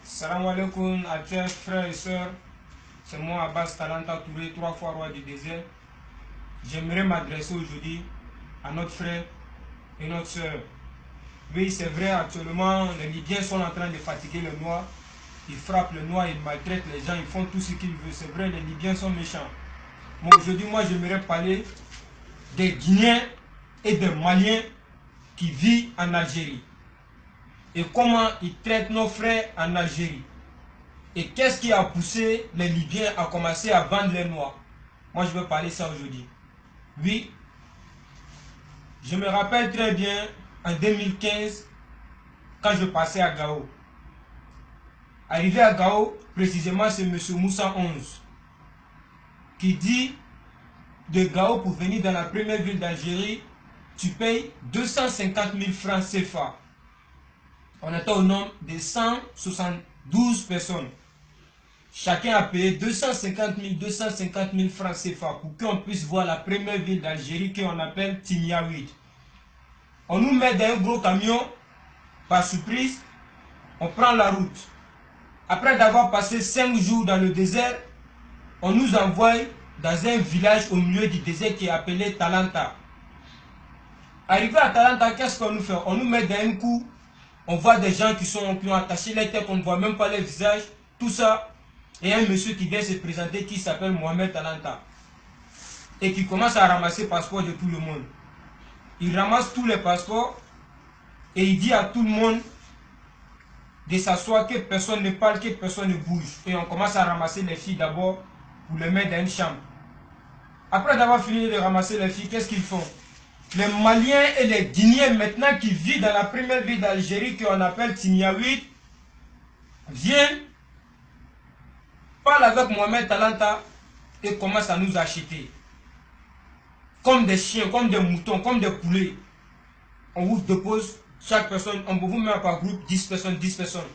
Salam alaikum à chers frères et sœurs. C'est moi Abbas Talanta Touré, 3 fois roi du désert. J'aimerais m'adresser aujourd'hui à notre frère et notre sœur. Oui, c'est vrai, actuellement, les Libyens sont en train de fatiguer le noir. Ils frappent le noir, ils maltraitent les gens, ils font tout ce qu'ils veulent. C'est vrai, les Libyens sont méchants. Mais aujourd'hui, moi, j'aimerais parler des Guinéens et des Maliens qui vivent en Algérie. Et comment ils traitent nos frères en Algérie. Et qu'est-ce qui a poussé les Libyens à commencer à vendre les noirs? Moi, je vais parler ça aujourd'hui. Oui, je me rappelle très bien, en 2015, quand je passais à Gao. Arrivé à Gao, précisément, c'est M. Moussa 11 qui dit de Gao pour venir dans la première ville d'Algérie, tu payes 250 000 francs CFA. On était au nombre de 172 personnes. Chacun a payé 250 000 francs CFA pour qu'on puisse voir la première ville d'Algérie qu'on appelle Timiaouid. On nous met dans un gros camion, par surprise, on prend la route. Après d'avoir passé 5 jours dans le désert, on nous envoie dans un village au milieu du désert qui est appelé Talanta. Arrivé à Talanta, qu'est-ce qu'on nous fait? On nous met dans un coup, on voit des gens qui ont attaché les têtes, on ne voit même pas les visages, tout ça. Et un monsieur qui vient se présenter qui s'appelle Mohamed Talanta et qui commence à ramasser les passeports de tout le monde. Il ramasse tous les passeports et il dit à tout le monde de s'asseoir, que personne ne parle, que personne ne bouge. Et on commence à ramasser les filles d'abord pour les mettre dans une chambre. Après d'avoir fini de ramasser les filles, qu'est-ce qu'ils font? Les Maliens et les Guinéens maintenant qui vivent dans la première ville d'Algérie qu'on appelle Timiaouid viennent, parlent avec Mohamed Talanta et commencent à nous acheter. Comme des chiens, comme des moutons, comme des poulets. On vous dépose, chaque personne, on peut vous mettre par groupe 10 personnes, 10 personnes.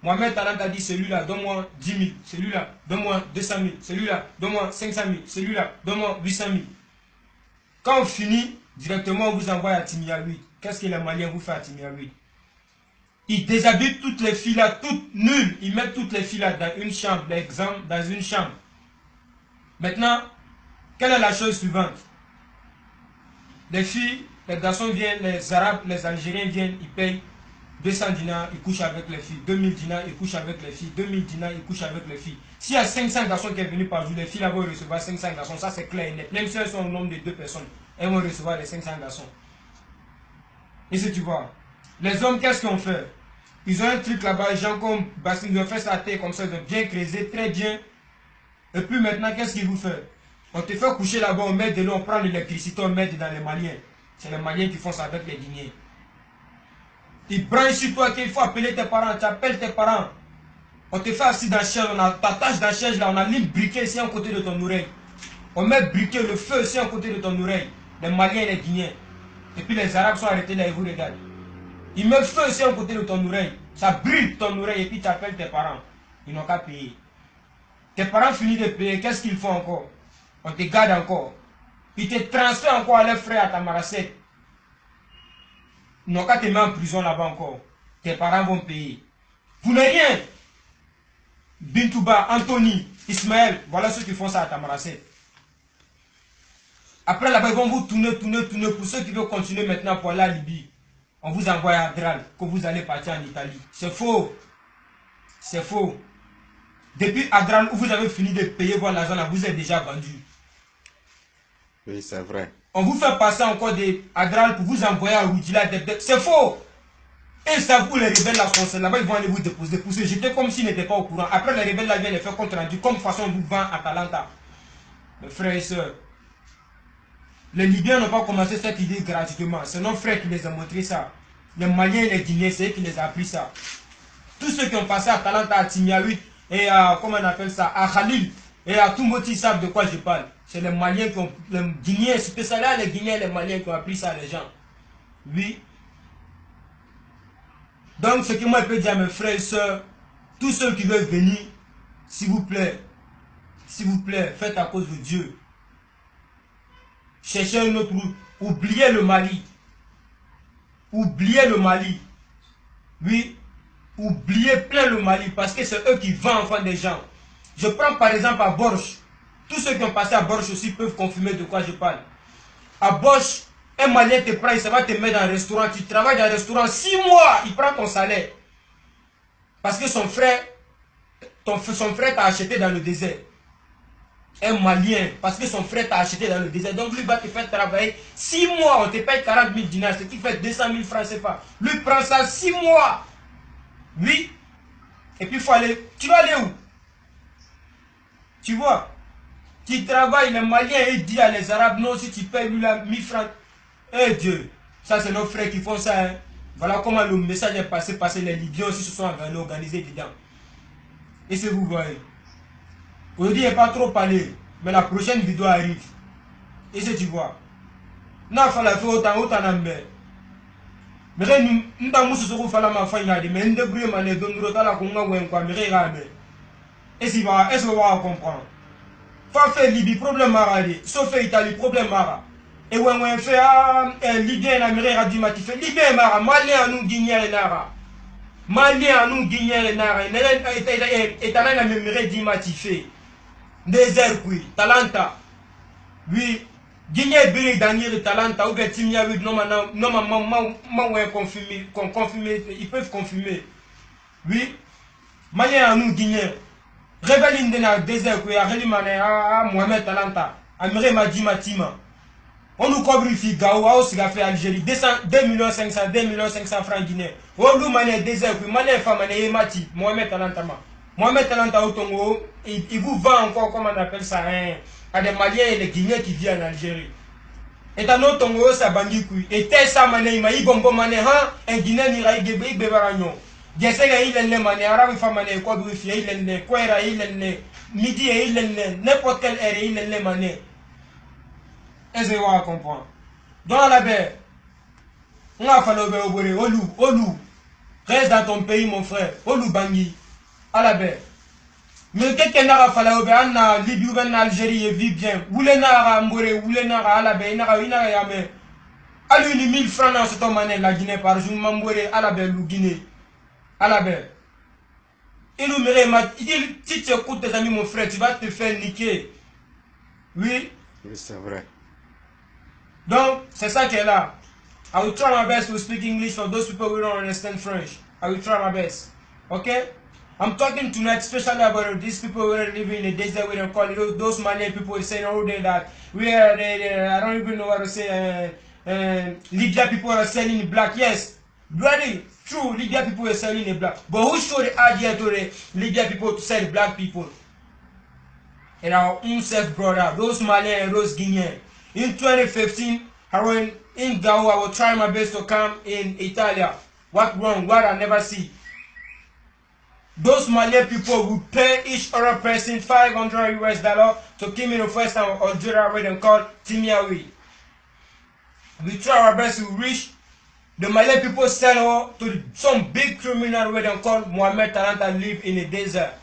Mohamed Talanta dit celui-là, donne-moi 10 000, celui-là, donne-moi 200 000, celui-là, donne-moi 500 000, celui-là, donne-moi 800 000. Quand on finit, directement on vous envoie à Timiaouid. Qu'est-ce que les Maliens vous font à Timiaouid? Ils déshabitent toutes les filles là, toutes nulles. Ils mettent toutes les filles là dans une chambre, l'exemple, dans une chambre. Maintenant, quelle est la chose suivante? Les filles, les garçons viennent, les Arabes, les Algériens viennent, ils payent 200 dinars, ils couchent avec les filles. 2000 dinars, ils couchent avec les filles. 2000 dinars, ils couchent avec les filles. S'il y a 500 garçons qui sont venus par jour, les filles là vont recevoir 500 garçons. Ça c'est clair et net. Même si elles sont au nombre de 2 personnes, elles vont recevoir les 500 garçons. Et si tu vois, les hommes, qu'est-ce qu'ils ont fait? Ils ont un truc là-bas, les gens comme Bassin, ils ont fait sa tête comme ça, ils ont bien creusé, très bien. Et puis maintenant, qu'est-ce qu'ils vous font? On te fait coucher là-bas, on met de l'eau, on prend l'électricité, on met dans les Maliens. C'est les Maliens qui font ça avec les Guinéens. Ils branchent sur toi qu'il faut appeler tes parents, tu appelles tes parents. On te fait assis dans la chaise, on t'attache dans la chaise là, on a mis briquet ici à côté de ton oreille. On met briquet, le feu ici à côté de ton oreille. Les Maliens et les Guinéens. Et puis les Arabes sont arrêtés là, ils vous regardent. Ils mettent feu ici à côté de ton oreille. Ça brûle ton oreille et puis tu appelles tes parents. Ils n'ont qu'à payer. Tes parents finissent de payer, qu'est-ce qu'ils font encore? On te garde encore. Ils te transfèrent encore à leurs frères à ta marassette. Ils n'ont qu'à te mettre en prison là-bas encore. Tes parents vont payer. Vous n'avez rien. Bintouba, Anthony, Ismaël, voilà ceux qui font ça à Tamaracet. Après là-bas, ils vont vous tourner. Pour ceux qui veulent continuer maintenant pour aller à Libye, on vous envoie à Adral, que vous allez partir en Italie. C'est faux. C'est faux. Depuis Adral, où vous avez fini de payer votre argent, là, vous êtes déjà vendu. Oui, c'est vrai. On vous fait passer encore des Adral pour vous envoyer à Roudila. C'est faux. Et ça, vous les rebelles là sont là-bas, ils vont aller vous déposer pour se jeter comme s'ils n'étaient pas au courant. Après, les rebelles là viennent les faire compte rendu, comme façon on vous vend à Talanta. Mes frères et sœurs, les Libyens n'ont pas commencé cette idée gratuitement. C'est nos frères qui les ont montré ça. Les Maliens et les Guinéens, c'est eux qui les ont appris ça. Tous ceux qui ont passé à Talanta, à Timiaouid, et à, comment on appelle ça, à Khalil, et à Toumoti, savent de quoi je parle. C'est les Maliens qui ont, les Guinéens, spécialement les Guinéens et les Maliens qui ont appris ça à les gens. Oui. Donc, ce que moi je peux dire à mes frères et sœurs, tous ceux qui veulent venir, s'il vous plaît, faites à cause de Dieu. Cherchez une autre route. Oubliez le Mali. Oubliez le Mali. Oui, oublier plein le Mali parce que c'est eux qui vendent enfin des gens. Je prends par exemple à Borch. Tous ceux qui ont passé à Borch aussi peuvent confirmer de quoi je parle. À Borch, un Malien te prend, il va te mettre dans un restaurant. Tu travailles dans un restaurant 6 mois, il prend ton salaire. Parce que son frère t'a acheté dans le désert. Un Malien, parce que son frère t'a acheté dans le désert. Donc lui va te faire travailler 6 mois, on te paye 40 000 dinars, ce qui fait 200 000 francs CFA. Lui prend ça 6 mois. Oui. Et puis il faut aller. Tu vas aller où? Tu vois? Tu travailles, les Maliens, ils disent à les Arabes, non, si tu payes lui la 1000 francs. Eh Dieu, ça c'est nos frères qui font ça. Hein. Voilà comment le message est passé, parce que les Libyens aussi se sont organisés dedans. Et c'est vous voyez. Aujourd'hui, il n'y a pas trop parlé, mais la prochaine vidéo arrive. Et c'est tu vois. Non, il faut la faire autant en mer. Mais nous avons ce que fait la mafia, mais nous devons aller dans le temps la Congo ou quoi, mais regarde. Et si va, est-ce que vous allez comprendre? Faut faire Libye, problème maradi. Sauf Italie, problème mara. Et when on fait Libyen, l'Amérique a dit Matifé. Libyen mara, Malien à nous Guinéen et Nara. Malien à nous Guinéen et Nara. Et t'as la même dit Matifé. Désert, oui, Talanta. Oui, Guinée, Biri, Daniel, Talanta, ou bien Timia, oui, non, confirmer, ils peuvent confirmer. Oui, Malien à nous Guinéen. Rebelle dans le désert, oui, à Mohamed Talanta. Amérique m'a dit Matima. On nous couvre ici, Gaou, ce qu'a fait Algérie. 2 500 000 francs guinéens. On nous manie désert, oui, Malien, femme, Mati, Mohamed Talanta. Mohamed Talanta au Tongo, il vous vend encore, comment on appelle ça, hein, à des Maliens et des Guinéens qui vivent en Algérie. Et dans notre Tongo, ça bandit couille. Et tel ça, mané, il m'a dit bon, mané, hein, un Guinéen, il a dit Bébaragnon. Gessega, il est mané, arabe, il mané, quoi, il est né, quoi, il est né, midi, il est né, n'importe quelle heure, il est né, mané. Est-ce que vous comprenez? Dans la baie, on a fallu Olou, reste dans ton pays, mon frère, Olou Bangui. À la baie. Mais quelqu'un n'a pas fallu en Libye ou en Algérie et vit bien. Où les nara Mbouré, où les nara à la baie, nara yame. À lui, 1000 francs dans cette monnaie, la Guinée par jour, Mambouré, à la baie, ou Guinée. À la baie. Il nous mérite, il dit, si tu écoutes tes amis, mon frère, tu vas te faire niquer. Oui. Oui, c'est vrai. Donc, c'est ça qui est là. I will try my best to speak English for those people who don't understand French. I will try my best. Okay? I'm talking tonight especially about these people who are living in the desert, we don't call it, those Malian people saying all day that we are, I don't even know what to say, Libya people are selling black. Yes, bloody true, Libya people are selling the black. But who showed the idea to the Libya people to sell black people? And our own self brother, those Malian and those Guinean. In 2015, I went in Gao, I will try my best to come in Italia. What wrong? What I never see. Those Malian people would pay each other person $500 US to come in the first time of Algeria where they call Timiawi. We try our best to reach the Malian people sell to some big criminal where they call Mohamed Talanta live in the desert.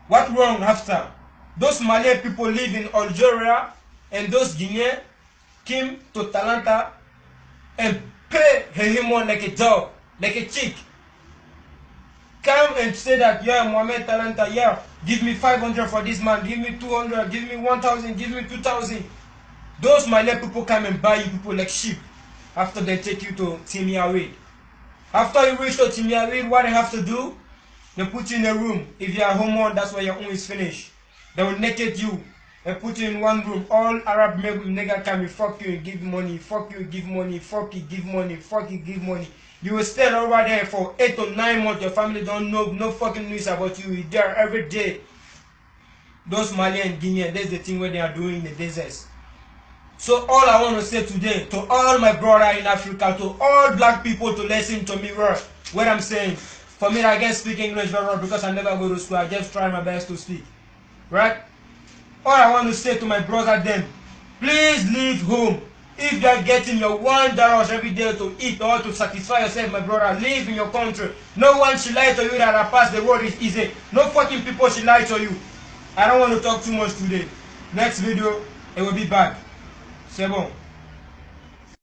What wrong after? Those Malian people live in Algeria and those Guineans came to Talanta and pay him on like a dog, like a chick. Come and say that, yeah, Mohamed Talanta, yeah, give me 500 for this man, give me 200, give me 1,000, give me 2,000. Those Malian people come and buy you people like sheep after they take you to Timiawi. After you reach to Timiawi, what they have to do? They put you in a room. If you are homo, that's where your own is finished. They will naked you and put you in one room. All Arab men with nigga come and fuck you and give money, fuck you, give money, fuck you, give money, fuck you, give money. You will stay over there for 8 to 9 months. Your family don't know no fucking news about you. You're there every day. Those Malian and Guinean, that's the thing where they are doing in the deserts. So all I want to say today, to all my brother in Africa, to all black people to listen to me what I'm saying. For me, I can't speak English very well because I never go to school. I just try my best to speak. Right? All I want to say to my brother then, please leave home. If you are getting your $1 every day to eat or to satisfy yourself, my brother, live in your country. No one should lie to you that I pass the road is easy. No fucking people should lie to you. I don't want to talk too much today. Next video, it will be back. C'est bon.